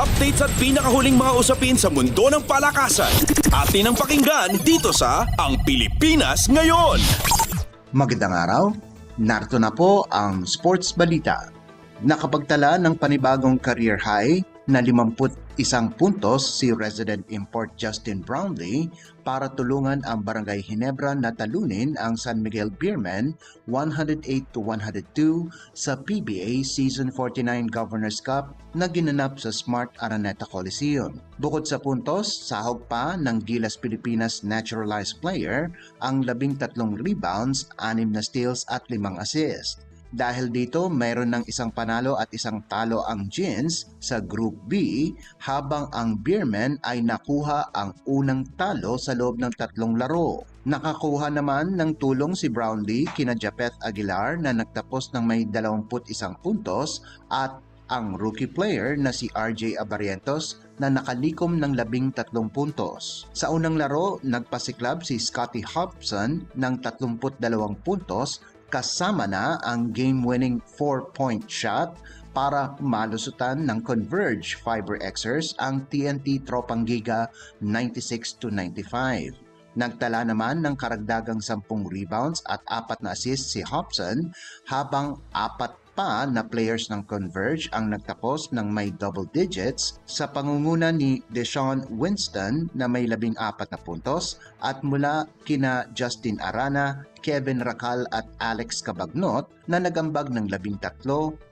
Updates at pinakahuling mga usapin sa mundo ng palakasan. Atin ang pakinggan dito sa Ang Pilipinas Ngayon. Magandang araw, narito na po ang Sports Balita. Nakapagtala ng panibagong career high na 51 puntos si resident import Justin Brownlee para tulungan ang Barangay Ginebra na talunin ang San Miguel Beermen 108-102 sa PBA Season 49 Governors Cup na ginanap sa Smart Araneta Coliseum. Bukod sa puntos, sahog pa ng Gilas Pilipinas naturalized player ang 13 rebounds, 6 na steals at 5 assists. Dahil dito, mayroon ng isang panalo at isang talo ang Gins sa Group B habang ang Beermen ay nakuha ang unang talo sa loob ng 3 laro. Nakakuha naman ng tulong si Brownlee kina Japeth Aguilar na nagtapos ng may 21 puntos at ang rookie player na si RJ Abarientos na nakalikom ng 13 puntos. Sa unang laro, nagpasiklab si Scotty Hobson ng 32 puntos kasama na ang game-winning 4-point shot para malusutan ng Converge Fiber Xers ang TNT Tropang Giga 96-95. Nagtala naman ng karagdagang 10 rebounds at 4 na assists si Hobson habang 4 pa na players ng Converge ang nagtapos ng may double digits sa pangunguna ni Deshaun Winston na may 14 na puntos at mula kina Justin Arana, Kevin Racal at Alex Cabagnot na nagambag ng 13, 12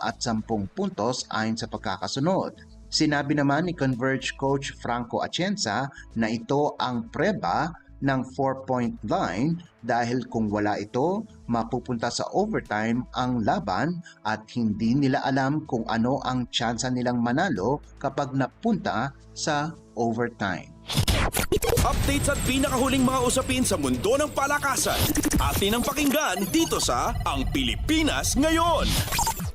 at 10 puntos ayon sa pagkakasunod. Sinabi naman ni Converge coach Franco Atienza na ito ang preba ng 4-point line dahil kung wala ito, mapupunta sa overtime ang laban at hindi nila alam kung ano ang tsansa nilang manalo kapag napunta sa overtime. Updates at pinakahuling mga usapin sa mundo ng palakasan. Atin ang pakinggan dito sa Ang Pilipinas Ngayon.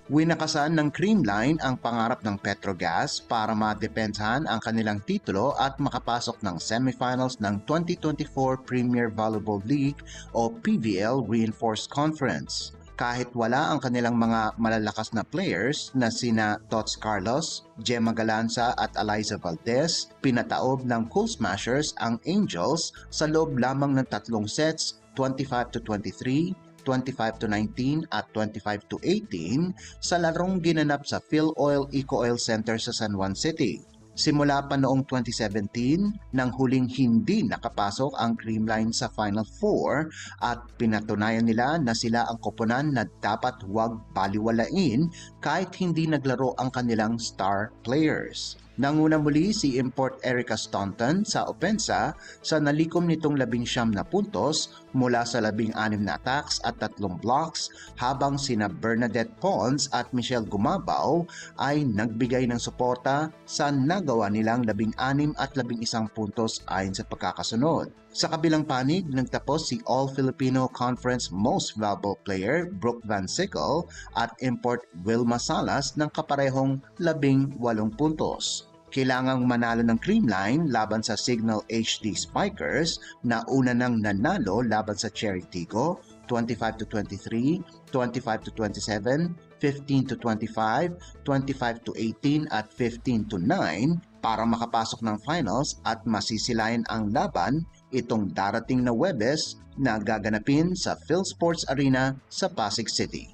Winakasan ng Creamline ang pangarap ng Petrogas para madepensahan ang kanilang titulo at makapasok ng semifinals ng 2024 Premier Volleyball League o PVL Reinforced Conference. Kahit wala ang kanilang mga malalakas na players na sina Tots Carlos, Gemma Galanza at Eliza Valdez, pinataob ng Cool Smashers ang Angels sa loob lamang ng 3 sets, 25-23, 25-19 at 25-18 sa larong ginanap sa Philoil Eco Oil Center sa San Juan City. Simula pa noong 2017 nang huling hindi nakapasok ang Creamline sa Final Four at pinatunayan nila na sila ang koponan na dapat huwag baliwalain kahit hindi naglaro ang kanilang star players. Nanguna muli si import Erica Staunton sa opensa sa nalikom nitong 19 na puntos mula sa 16 na attacks at 3 blocks habang sina Bernadette Pons at Michelle Gumabaw ay nagbigay ng suporta sa nagawa nilang 16 at 11 puntos ayon sa pagkakasunod. Sa kabilang panig, nagtapos si All-Filipino Conference Most Valuable Player Brooke Van Sickle at import Wilma Salas ng kaparehong 18 puntos. Kailangang manalo ng Creamline laban sa Signal HD Spikers na una nang nanalo laban sa Cherry Tigo 25-23, 25-27, 15-25, 25-18 at 15-9 para makapasok ng finals at masisilayan ang laban itong darating na Huwebes na gaganapin sa PhilSports Arena sa Pasig City.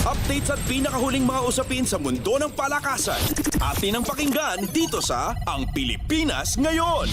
Updates at pinakahuling mga usapin sa mundo ng palakasan. Atin ang pakinggan dito sa Ang Pilipinas Ngayon.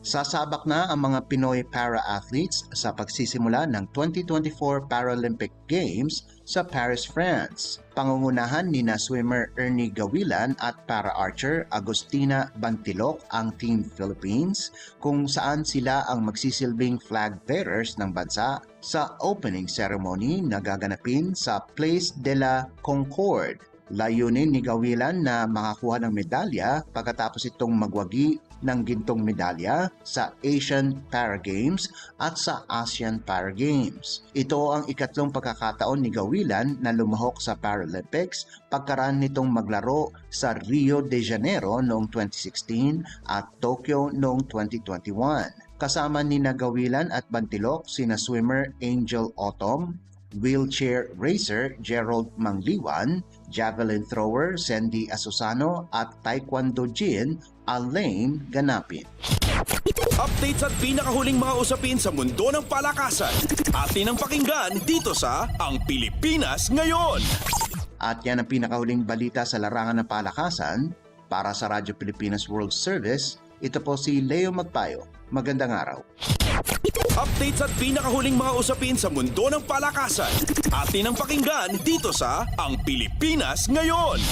Sasabak na ang mga Pinoy para-athletes sa pagsisimula ng 2024 Paralympic Games sa Paris, France. Pangungunahan ni na swimmer Ernie Gawilan at para-archer Agustina Bantilok ang Team Philippines kung saan sila ang magsisilbing flag bearers ng bansa sa opening ceremony na gaganapin sa Place de la Concorde. Layunin ni Gawilan na makakuha ng medalya pagkatapos itong magwagi ng gintong medalya sa Asian Para Games at sa ASEAN Para Games. Ito ang ikatlong pagkakataon ni Gawilan na lumahok sa Paralympics pagkaraan nitong maglaro sa Rio de Janeiro noong 2016 at Tokyo noong 2021. Kasama ni Gawilan at Bantilok sina swimmer Angel Autumn, wheelchair racer Gerald Mangliwan, javelin thrower Sandy Asusano at taekwondo jin Alain Ganapin. Updates at pinakahuling mga usapin sa mundo ng palakasan. Atin ang pakinggan dito sa Ang Pilipinas Ngayon. At yan ang pinakahuling balita sa larangan ng palakasan. Para sa Radyo Pilipinas World Service, ito po si Leo Magpayo. Magandang araw. Updates at pinakahuling mga usapin sa mundo ng palakasan. Atin ang pakinggan dito sa Ang Pilipinas Ngayon.